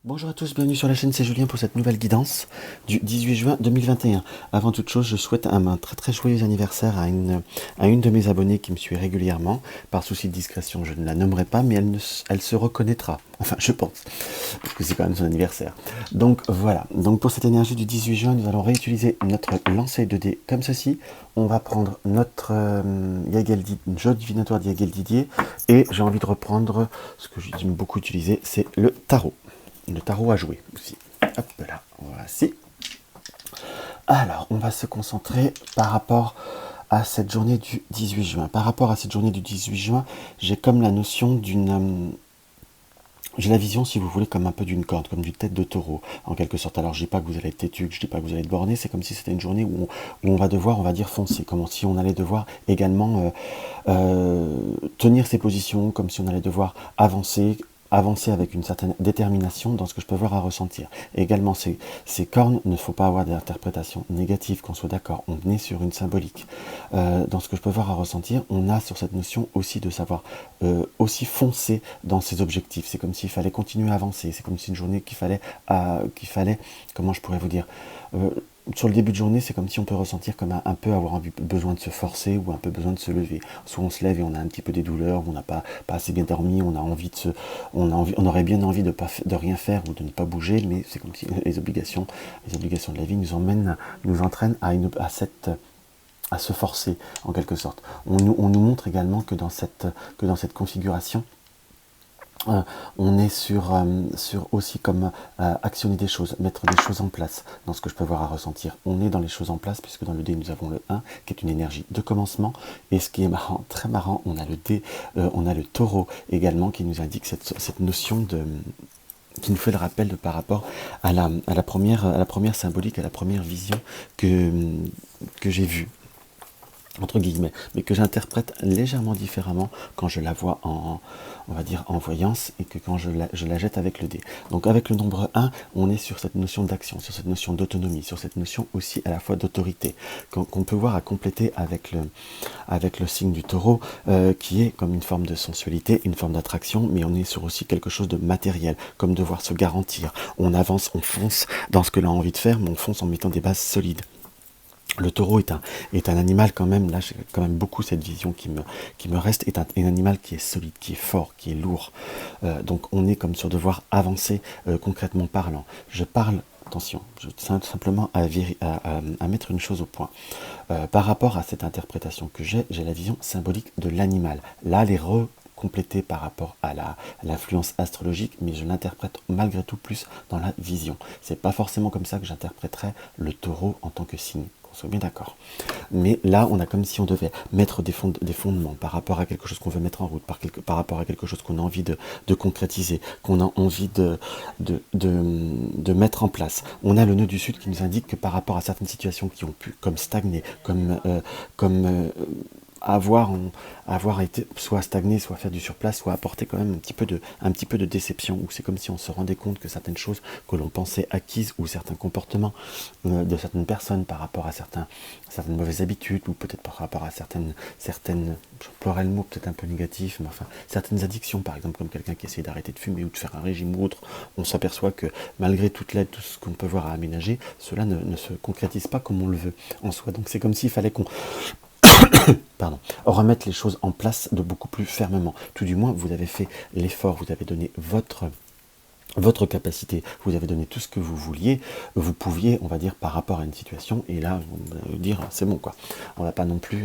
Bonjour à tous, bienvenue sur la chaîne, c'est Julien pour cette nouvelle guidance du 18 juin 2021. Avant toute chose, je souhaite un très très joyeux anniversaire à une de mes abonnées qui me suit régulièrement. Par souci de discrétion, je ne la nommerai pas, mais elle se reconnaîtra. Enfin, je pense, parce que c'est quand même son anniversaire. Donc voilà, donc pour cette énergie du 18 juin, nous allons réutiliser notre lancer de dés comme ceci. On va prendre notre jeu divinatoire d'Yagel Didier, et j'ai envie de reprendre ce que j'aime beaucoup utiliser, c'est le tarot. Le tarot à jouer aussi. Hop là, voici. Alors, on va se concentrer par rapport à cette journée du 18 juin. Par rapport à cette journée du 18 juin, j'ai comme la notion d'une... j'ai la vision, si vous voulez, comme un peu d'une corde, comme d'une tête de taureau, en quelque sorte. Alors, je dis pas que vous allez être têtu, que je dis pas que vous allez être borné, c'est comme si c'était une journée où on va devoir, on va dire, foncer, comme si on allait devoir également tenir ses positions, comme si on allait devoir avancer avec une certaine détermination dans ce que je peux voir à ressentir. Et également, ces cornes, ne faut pas avoir d'interprétation négative, qu'on soit d'accord. On est sur une symbolique. Dans ce que je peux voir à ressentir, on a sur cette notion aussi de savoir aussi foncer dans ses objectifs. C'est comme s'il fallait continuer à avancer. C'est comme si une journée qu'il fallait, comment je pourrais vous dire, sur le début de journée, c'est comme si on peut ressentir comme un peu avoir besoin de se forcer ou un peu besoin de se lever. Soit on se lève et on a un petit peu des douleurs, on n'a pas assez bien dormi, on a envie de on aurait bien envie de rien faire ou de ne pas bouger, mais c'est comme si les obligations de la vie nous entraînent à se forcer en quelque sorte. On nous montre également que dans cette configuration, on est sur aussi comme actionner des choses, mettre des choses en place dans ce que je peux voir à ressentir. On est dans les choses en place puisque dans le dé nous avons le 1 qui est une énergie de commencement, et ce qui est marrant, très marrant, on a le dé, on a le taureau également qui nous indique cette notion de qui nous fait le rappel par rapport à la première symbolique, à la première vision que j'ai vue, entre guillemets, mais que j'interprète légèrement différemment quand je la vois on va dire en voyance, et que quand je la jette avec le dé. Donc avec le nombre 1, on est sur cette notion d'action, sur cette notion d'autonomie, sur cette notion aussi à la fois d'autorité, qu'on peut voir à compléter avec le signe du taureau, qui est comme une forme de sensualité, une forme d'attraction, mais on est sur aussi quelque chose de matériel, comme devoir se garantir. On avance, on fonce dans ce que l'on a envie de faire, mais on fonce en mettant des bases solides. Le taureau est un animal quand même, là j'ai quand même beaucoup cette vision qui me reste, est un animal qui est solide, qui est fort, qui est lourd. Donc on est comme sur devoir avancer concrètement parlant. Je parle, attention, je tiens simplement à mettre une chose au point. Par rapport à cette interprétation que j'ai la vision symbolique de l'animal. Là, elle est complétée par rapport à l'influence astrologique, mais je l'interprète malgré tout plus dans la vision. C'est pas forcément comme ça que j'interpréterais le taureau en tant que signe. Qu'on soit bien d'accord. Mais là, on a comme si on devait mettre des fondements par rapport à quelque chose qu'on veut mettre en route, par rapport à quelque chose qu'on a envie de concrétiser, qu'on a envie de mettre en place. On a le nœud du Sud qui nous indique que par rapport à certaines situations qui ont pu comme stagner, comme avoir été soit stagné, soit faire du surplace, soit apporter quand même un petit peu de déception, où c'est comme si on se rendait compte que certaines choses que l'on pensait acquises, ou certains comportements de certaines personnes par rapport à certaines mauvaises habitudes, ou peut-être par rapport à certaines, j'emploierais le mot peut-être un peu négatif, mais enfin, certaines addictions, par exemple, comme quelqu'un qui essaie d'arrêter de fumer ou de faire un régime ou autre, on s'aperçoit que malgré toute l'aide, tout ce qu'on peut voir à aménager, cela ne se concrétise pas comme on le veut en soi. Donc c'est comme s'il fallait qu'on remettre les choses en place de beaucoup plus fermement. Tout du moins, vous avez fait l'effort, vous avez donné votre capacité, vous avez donné tout ce que vous pouviez, on va dire, par rapport à une situation, et là, on va dire, c'est bon, quoi. On va pas non plus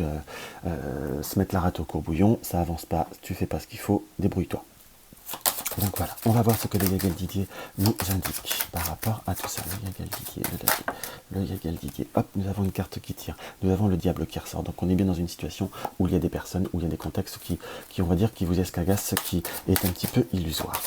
se mettre la rate au courbouillon, ça avance pas, tu fais pas ce qu'il faut, débrouille-toi. Donc voilà, on va voir ce que le Yagel Didier nous indique par rapport à tout ça. Le Yagel Didier, le Yagel Didier. Hop, nous avons une carte qui tire. Nous avons le diable qui ressort. Donc on est bien dans une situation où il y a des personnes, où il y a des contextes qui on va dire, qui vous escagacent, qui est un petit peu illusoire.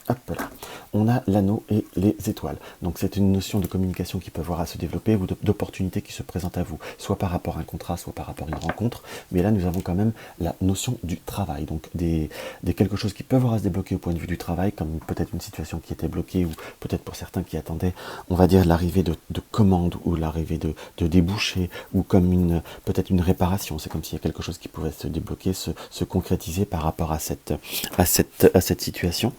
Hop là. On a l'anneau et les étoiles. Donc c'est une notion de communication qui peut avoir à se développer, ou d'opportunités qui se présentent à vous, soit par rapport à un contrat, soit par rapport à une rencontre. Mais là, nous avons quand même la notion du travail, donc des quelque chose qui peut avoir à se débloquer au point de vue du travail, comme peut-être une situation qui était bloquée, ou peut-être pour certains qui attendaient, on va dire, l'arrivée de commandes, ou l'arrivée de débouchés, ou comme peut-être une réparation. C'est comme s'il y a quelque chose qui pouvait se débloquer, se concrétiser par rapport à cette situation.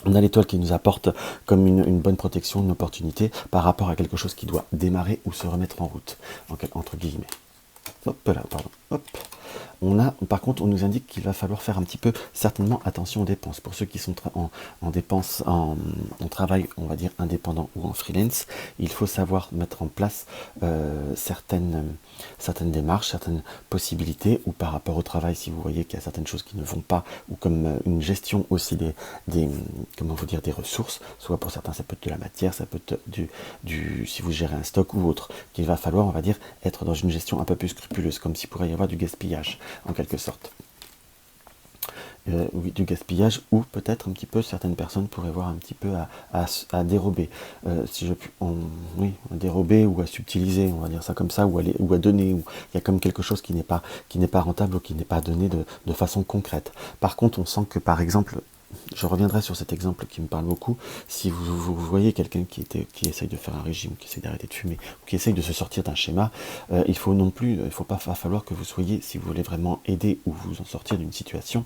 On a l'étoile qui nous apporte comme une bonne protection, une opportunité par rapport à quelque chose qui doit démarrer ou se remettre en route, entre guillemets. Hop là, pardon. Hop. Par contre, on nous indique qu'il va falloir faire un petit peu, certainement, attention aux dépenses. Pour ceux qui sont en dépenses, en travail, on va dire, indépendant ou en freelance, il faut savoir mettre en place certaines démarches, certaines possibilités, ou par rapport au travail, si vous voyez qu'il y a certaines choses qui ne vont pas, ou comme une gestion aussi comment vous dire, des ressources, soit pour certains, ça peut être de la matière, ça peut être si vous gérez un stock ou autre, qu'il va falloir, on va dire, être dans une gestion un peu plus scrupuleuse, comme s'il pourrait y avoir du gaspillage, en quelque sorte. Oui, du gaspillage, ou peut-être un petit peu, certaines personnes pourraient voir un petit peu à dérober, oui, à dérober ou à subtiliser, on va dire ça comme ça, ou à donner, où il y a comme quelque chose qui n'est pas rentable ou qui n'est pas donné de façon concrète. Par contre, on sent que, par exemple, je reviendrai sur cet exemple qui me parle beaucoup. Si vous voyez quelqu'un qui essaye de faire un régime, qui essaye d'arrêter de fumer, ou qui essaye de se sortir d'un schéma, il faut pas falloir que vous soyez, si vous voulez vraiment aider ou vous en sortir d'une situation,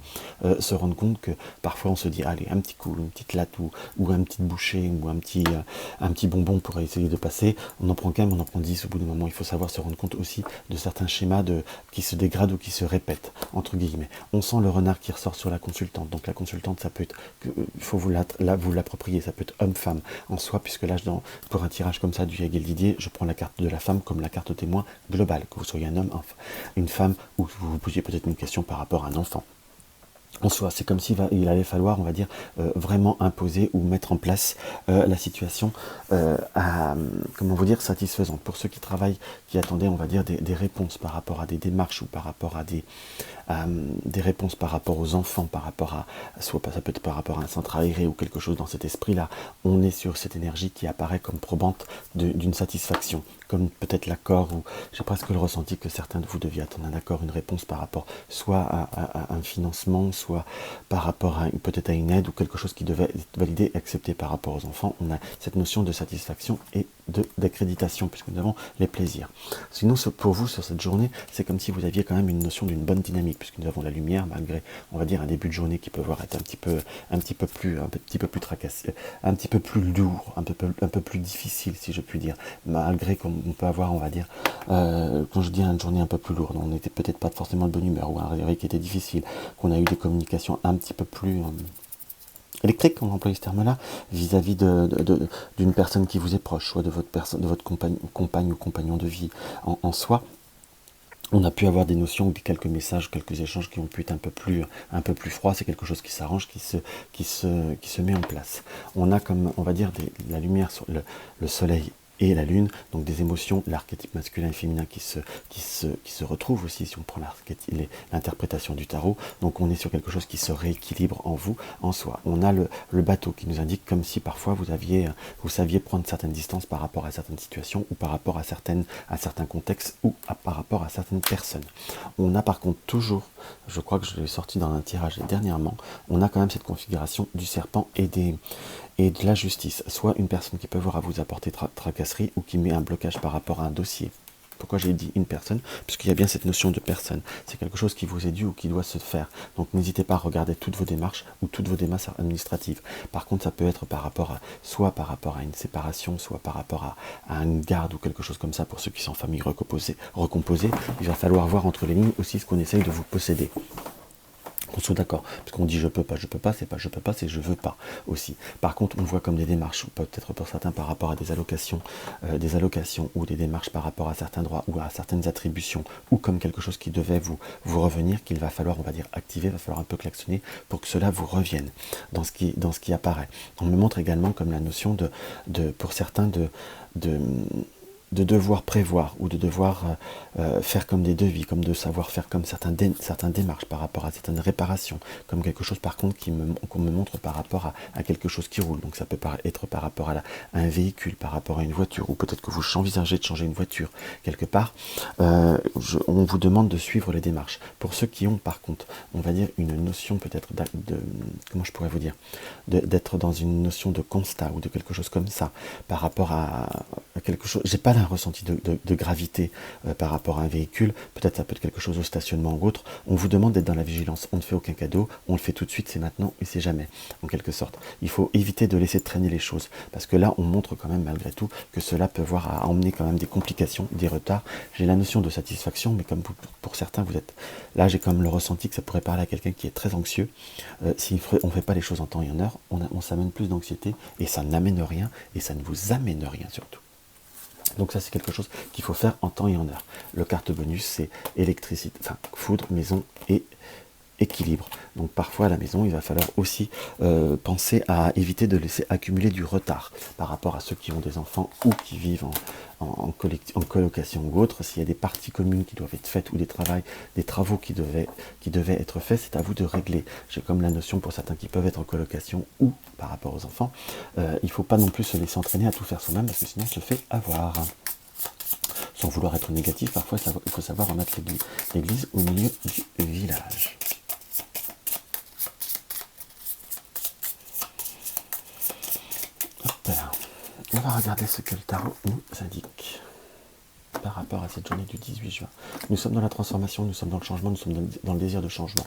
se rendre compte que parfois on se dit, allez, un petit coup, une petite latte ou un petit bouchée ou un petit bonbon pour essayer de passer. On en prend qu'un, mais on en prend 10 au bout d'un moment. Il faut savoir se rendre compte aussi de certains schémas qui se dégradent ou qui se répètent, entre guillemets. On sent le renard qui ressort sur la consultante. Donc la consultante, ça peut être, il faut vous l'approprier, ça peut être homme-femme en soi, puisque là, pour un tirage comme ça du Hegel Didier, je prends la carte de la femme comme la carte témoin globale, que vous soyez un homme, une femme, ou que vous vous posiez peut-être une question par rapport à un enfant. En soi, c'est comme s'il allait falloir, on va dire, vraiment imposer ou mettre en place la situation comment vous dire, satisfaisante. Pour ceux qui travaillent, qui attendaient, on va dire, des réponses par rapport à des démarches ou par rapport à des réponses par rapport aux enfants, par rapport soit ça peut être par rapport à un centre aéré ou quelque chose dans cet esprit-là, on est sur cette énergie qui apparaît comme probante d'une satisfaction, comme peut-être l'accord, ou j'ai presque le ressenti que certains de vous deviez attendre un accord, une réponse par rapport soit à un financement, soit par rapport peut-être à une aide ou quelque chose qui devait être validé et accepté par rapport aux enfants. On a cette notion de satisfaction et d'accréditation, puisque nous avons les plaisirs. Sinon, pour vous, sur cette journée, c'est comme si vous aviez quand même une notion d'une bonne dynamique, puisque nous avons la lumière, malgré, on va dire, un début de journée qui peut voir être un petit peu plus tracassé, un petit peu plus lourd, un peu plus difficile, si je puis dire, malgré qu'on peut avoir, on va dire, quand je dis une journée un peu plus lourde, on n'était peut-être pas forcément de bonne humeur, ou un réveil qui était difficile, qu'on a eu des communications un petit peu plus électrique, on emploie ce terme-là, vis-à-vis d'une personne qui vous est proche, soit de votre compagne ou compagnon de vie en soi. On a pu avoir des notions, quelques messages, quelques échanges qui ont pu être un peu plus froids. C'est quelque chose qui s'arrange, qui se met en place. On a comme, on va dire, la lumière sur le soleil et la lune, donc des émotions, l'archétype masculin et féminin qui se retrouvent aussi, si on prend l'interprétation du tarot. Donc on est sur quelque chose qui se rééquilibre en vous, en soi. On a le bateau qui nous indique comme si parfois vous saviez prendre certaines distances par rapport à certaines situations, ou par rapport à certains contextes, ou par rapport à certaines personnes. On a par contre toujours, je crois que je l'ai sorti dans un tirage dernièrement, on a quand même cette configuration du serpent et de la justice, soit une personne qui peut avoir à vous apporter tracasserie, ou qui met un blocage par rapport à un dossier. Pourquoi j'ai dit une personne? Puisqu'il y a bien cette notion de personne. C'est quelque chose qui vous est dû ou qui doit se faire. Donc n'hésitez pas à regarder toutes vos démarches ou toutes vos démarches administratives. Par contre, ça peut être soit par rapport à une séparation, soit par rapport à une garde ou quelque chose comme ça pour ceux qui sont en famille recomposée. Il va falloir voir entre les lignes aussi ce qu'on essaye de vous posséder. Qu'on soit d'accord, parce qu'on dit je peux pas, c'est pas je peux pas, c'est je veux pas aussi. Par contre, on voit comme des démarches, peut-être pour certains par rapport à des allocations, ou des démarches par rapport à certains droits ou à certaines attributions, ou comme quelque chose qui devait vous revenir, qu'il va falloir, on va dire, activer, il va falloir un peu klaxonner pour que cela vous revienne dans ce qui apparaît. On me montre également comme la notion pour certains de devoir prévoir, ou de devoir faire comme des devis, comme de savoir faire comme certaines démarches par rapport à certaines réparations, comme quelque chose par contre qu'on me montre par rapport à quelque chose qui roule. Donc ça peut être par rapport à un véhicule, par rapport à une voiture, ou peut-être que vous envisagez de changer une voiture quelque part. On vous demande de suivre les démarches. Pour ceux qui ont par contre, on va dire, une notion peut-être comment je pourrais vous dire, d'être dans une notion de constat ou de quelque chose comme ça, par rapport à quelque chose, j'ai pas un ressenti de gravité par rapport à un véhicule, peut-être ça peut être quelque chose au stationnement ou autre, on vous demande d'être dans la vigilance. On ne fait aucun cadeau, on le fait tout de suite, c'est maintenant et c'est jamais, en quelque sorte. Il faut éviter de laisser traîner les choses, parce que là, on montre quand même malgré tout que cela peut voir à emmener quand même des complications, des retards. J'ai la notion de satisfaction, mais comme pour certains, vous êtes là, j'ai quand même le ressenti que ça pourrait parler à quelqu'un qui est très anxieux. Si on ne fait pas les choses en temps et en heure, on s'amène plus d'anxiété, et ça n'amène rien, et ça ne vous amène rien surtout. Donc ça, c'est quelque chose qu'il faut faire en temps et en heure. Le carte bonus, c'est électricité, enfin foudre, maison et équilibre. Donc parfois à la maison, il va falloir aussi penser à éviter de laisser accumuler du retard par rapport à ceux qui ont des enfants ou qui vivent en colocation ou autre. S'il y a des parties communes qui doivent être faites ou des travaux qui devaient être faits, c'est à vous de régler. J'ai comme la notion pour certains qui peuvent être en colocation ou par rapport aux enfants, il ne faut pas non plus se laisser entraîner à tout faire soi-même parce que sinon on se fait avoir. Sans vouloir être négatif, parfois il faut savoir remettre l'église au milieu du village. Voilà. On va regarder ce que le tarot nous indique par rapport à cette journée du 18 juin. Nous sommes dans la transformation, nous sommes dans le changement, nous sommes dans le désir de changement.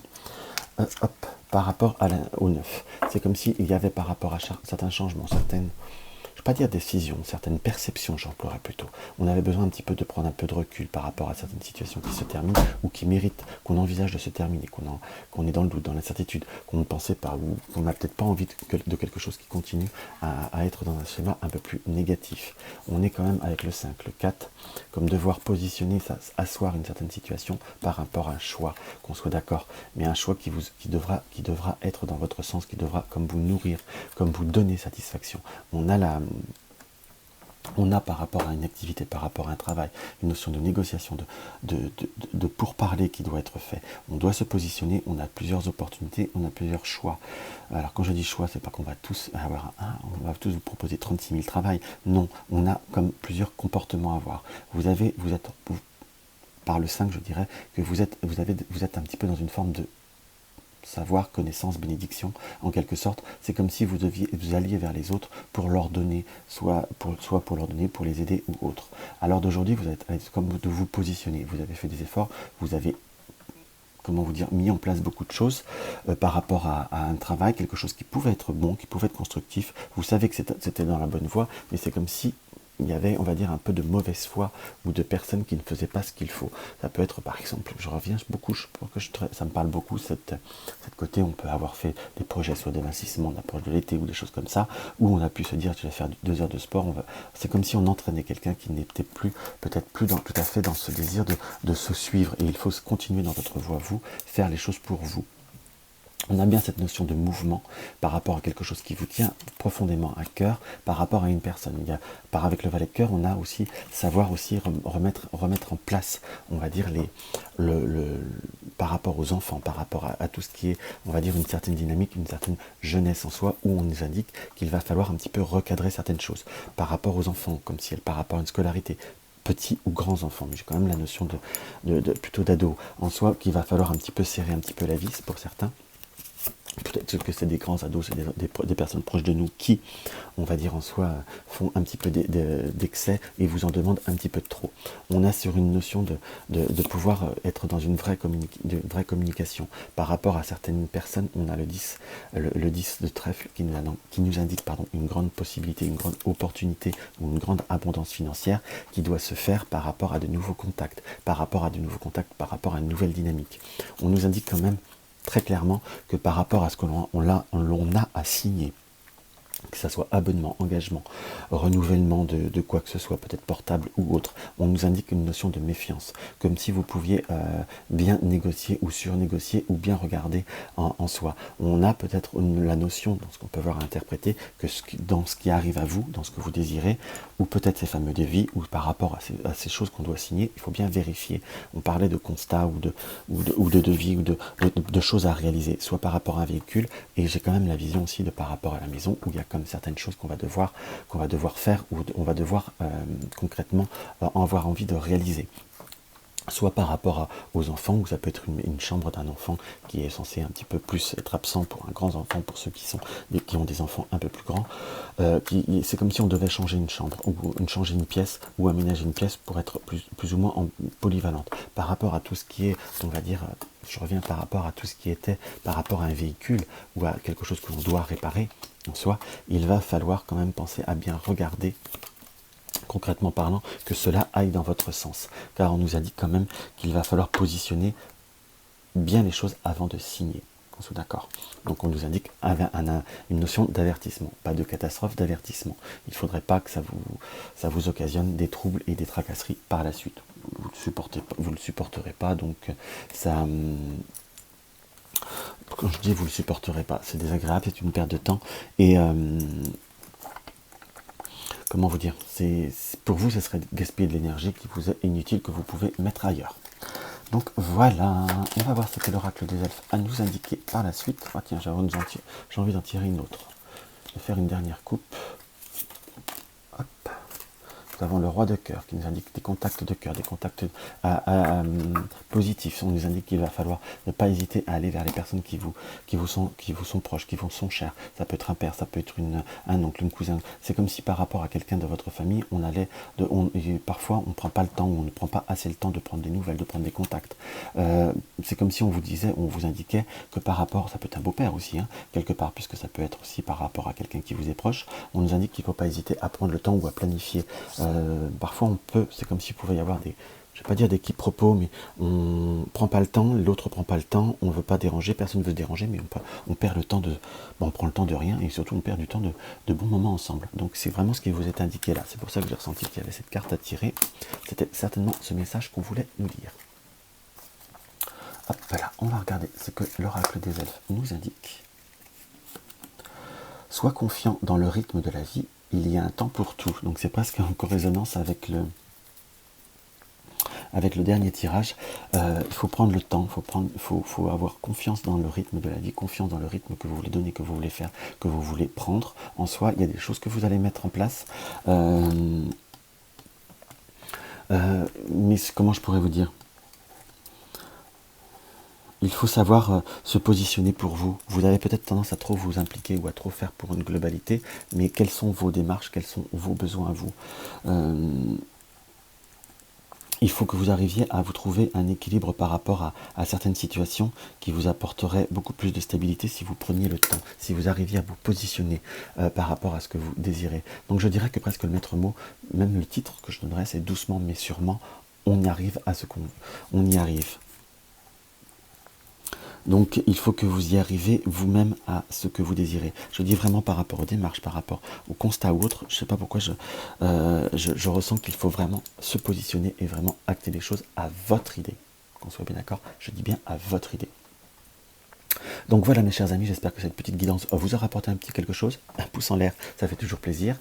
Par rapport au 9, c'est comme s'il y avait par rapport à certains changements, certaines, je ne vais pas dire décisions, certaines perceptions, j'emploierais plutôt. On avait besoin un petit peu de prendre un peu de recul par rapport à certaines situations qui se terminent ou qui méritent, qu'on envisage de se terminer, qu'on est dans le doute, dans l'incertitude, qu'on ne pensait pas ou qu'on n'a peut-être pas envie de quelque chose qui continue à être dans un schéma un peu plus négatif. On est quand même avec le 5, le 4, comme devoir positionner, asseoir une certaine situation par rapport à un choix, qu'on soit d'accord, mais un choix qui devra être dans votre sens, qui devra comme vous nourrir, comme vous donner satisfaction. On a par rapport à une activité, par rapport à un travail, une notion de négociation, de pourparler qui doit être fait. On doit se positionner, on a plusieurs opportunités, on a plusieurs choix. Alors quand je dis choix, c'est pas qu'on va tous avoir on va tous vous proposer 36 000 travails. Non, on a comme plusieurs comportements à avoir. Par le 5, je dirais que vous êtes un petit peu dans une forme de savoir, connaissance, bénédiction, en quelque sorte. C'est comme si vous alliez vers les autres pour leur donner, soit pour leur donner, pour les aider ou autre. À l'heure d'aujourd'hui, vous êtes comme de vous positionner. Vous avez fait des efforts, vous avez, comment vous dire, mis en place beaucoup de choses par rapport à un travail, quelque chose qui pouvait être bon, qui pouvait être constructif. Vous savez que c'était dans la bonne voie, mais c'est comme si il y avait, on va dire, un peu de mauvaise foi ou de personnes qui ne faisaient pas ce qu'il faut. Ça peut être, par exemple, je reviens beaucoup, ça me parle beaucoup, cette côté, on peut avoir fait des projets soit d'investissement, d'approche de l'été ou des choses comme ça, où on a pu se dire, je vais faire 2 heures de sport. C'est comme si on entraînait quelqu'un qui n'était peut-être plus tout à fait dans ce désir de se suivre. Et il faut continuer dans votre voie, vous, faire les choses pour vous. On a bien cette notion de mouvement par rapport à quelque chose qui vous tient profondément à cœur, par rapport à une personne. Avec le valet de cœur, on a aussi savoir aussi remettre en place, on va dire, par rapport aux enfants, par rapport à tout ce qui est, on va dire, une certaine dynamique, une certaine jeunesse en soi, où on nous indique qu'il va falloir un petit peu recadrer certaines choses. Par rapport aux enfants, comme si par rapport à une scolarité, petits ou grands enfants, mais j'ai quand même la notion plutôt d'ado en soi, qu'il va falloir un petit peu serrer un petit peu la vis pour certains. Peut-être que c'est des grands ados, c'est des personnes proches de nous qui, on va dire en soi, font un petit peu d'excès et vous en demandent un petit peu de trop. On a sur une notion de pouvoir être dans une vraie communication. Par rapport à certaines personnes, on a le 10 de trèfle qui nous indique une grande possibilité, une grande opportunité ou une grande abondance financière qui doit se faire par rapport à de nouveaux contacts, par rapport à une nouvelle dynamique. On nous indique quand même très clairement que par rapport à ce que l'on a à signer, que ce soit abonnement, engagement, renouvellement de quoi que ce soit, peut-être portable ou autre, on nous indique une notion de méfiance, comme si vous pouviez bien négocier ou surnégocier ou bien regarder en soi. On a peut-être la notion, dans ce qu'on peut voir à interpréter, que dans ce qui arrive à vous, dans ce que vous désirez, ou peut-être ces fameux devis, ou par rapport à ces choses qu'on doit signer, il faut bien vérifier. On parlait de constat ou de devis ou de choses à réaliser, soit par rapport à un véhicule, et j'ai quand même la vision aussi de par rapport à la maison, où il y a comme certaines choses qu'on va devoir faire ou on va devoir concrètement avoir envie de réaliser. soit par rapport aux enfants, ou ça peut être une chambre d'un enfant qui est censé un petit peu plus être absent pour un grand enfant, pour ceux qui ont des enfants un peu plus grands. C'est comme si on devait changer une chambre, ou changer une pièce, ou aménager une pièce pour être plus ou moins polyvalente. Par rapport à tout ce qui est, on va dire, je reviens par rapport à tout ce qui était, par rapport à un véhicule, ou à quelque chose que l'on doit réparer, en soi, il va falloir quand même penser à bien regarder, concrètement parlant, que cela aille dans votre sens. Car on nous a dit quand même qu'il va falloir positionner bien les choses avant de signer. On soit d'accord. Donc on nous indique une notion d'avertissement, pas de catastrophe, d'avertissement. Il ne faudrait pas que ça vous occasionne des troubles et des tracasseries par la suite. Vous le supporterez pas, donc ça... Quand je dis vous le supporterez pas, c'est désagréable, c'est une perte de temps, et comment vous dire, pour vous, ce serait gaspiller de l'énergie qui vous est inutile, que vous pouvez mettre ailleurs. Donc voilà, on va voir ce que l'oracle des elfes a nous indiqué par la suite. Ah tiens, j'ai envie d'en tirer une autre. Je vais faire une dernière coupe. Hop. Nous avons le roi de cœur qui nous indique des contacts de cœur, des contacts positifs. On nous indique qu'il va falloir ne pas hésiter à aller vers les personnes qui vous sont proches, qui vous sont chères. Ça peut être un père, ça peut être un oncle, une cousin. C'est comme si par rapport à quelqu'un de votre famille, parfois on ne prend pas le temps, ou on ne prend pas assez le temps de prendre des nouvelles, de prendre des contacts. C'est comme si on vous indiquait que par rapport, ça peut être un beau-père aussi, hein, quelque part, puisque ça peut être aussi par rapport à quelqu'un qui vous est proche, on nous indique qu'il ne faut pas hésiter à prendre le temps ou à planifier. Parfois c'est comme s'il pouvait y avoir je ne vais pas dire des quiproquos, mais on prend pas le temps, l'autre prend pas le temps, on ne veut pas déranger, personne ne veut se déranger, mais on perd le temps on prend le temps de rien, et surtout on perd du temps de bons moments ensemble. Donc c'est vraiment ce qui vous est indiqué là. C'est pour ça que j'ai ressenti qu'il y avait cette carte à tirer. C'était certainement ce message qu'on voulait nous dire. Hop, voilà, on va regarder ce que l'oracle des elfes nous indique. Sois confiant dans le rythme de la vie, il y a un temps pour tout. Donc c'est presque en résonance avec le dernier tirage. Il faut prendre le temps, il faut avoir confiance dans le rythme de la vie, confiance dans le rythme que vous voulez donner, que vous voulez faire, que vous voulez prendre. En soi, il y a des choses que vous allez mettre en place. Mais comment je pourrais vous dire ? Il faut savoir se positionner pour vous. Vous avez peut-être tendance à trop vous impliquer ou à trop faire pour une globalité, mais quelles sont vos démarches, quels sont vos besoins à vous ? Il faut que vous arriviez à vous trouver un équilibre par rapport à certaines situations qui vous apporteraient beaucoup plus de stabilité si vous preniez le temps, si vous arriviez à vous positionner par rapport à ce que vous désirez. Donc je dirais que presque le maître mot, même le titre que je donnerais, c'est doucement mais sûrement, on arrive à ce on y arrive. Donc il faut que vous y arriviez vous-même à ce que vous désirez. Je dis vraiment par rapport aux démarches, par rapport au constat ou autre. Je ne sais pas pourquoi je ressens qu'il faut vraiment se positionner et vraiment acter les choses à votre idée. Qu'on soit bien d'accord, je dis bien à votre idée. Donc voilà mes chers amis, j'espère que cette petite guidance vous aura apporté un petit quelque chose. Un pouce en l'air, ça fait toujours plaisir.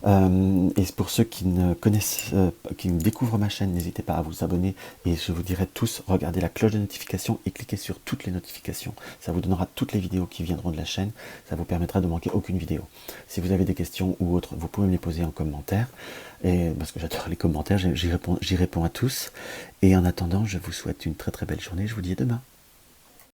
Et pour ceux qui ne connaissent, qui découvrent ma chaîne, n'hésitez pas à vous abonner. Et je vous dirai tous, regardez la cloche de notification et cliquez sur toutes les notifications. Ça vous donnera toutes les vidéos qui viendront de la chaîne. Ça vous permettra de manquer aucune vidéo. Si vous avez des questions ou autres, vous pouvez me les poser en commentaire. Et, parce que j'adore les commentaires, j'y réponds à tous. Et en attendant, je vous souhaite une très très belle journée. Je vous dis à demain.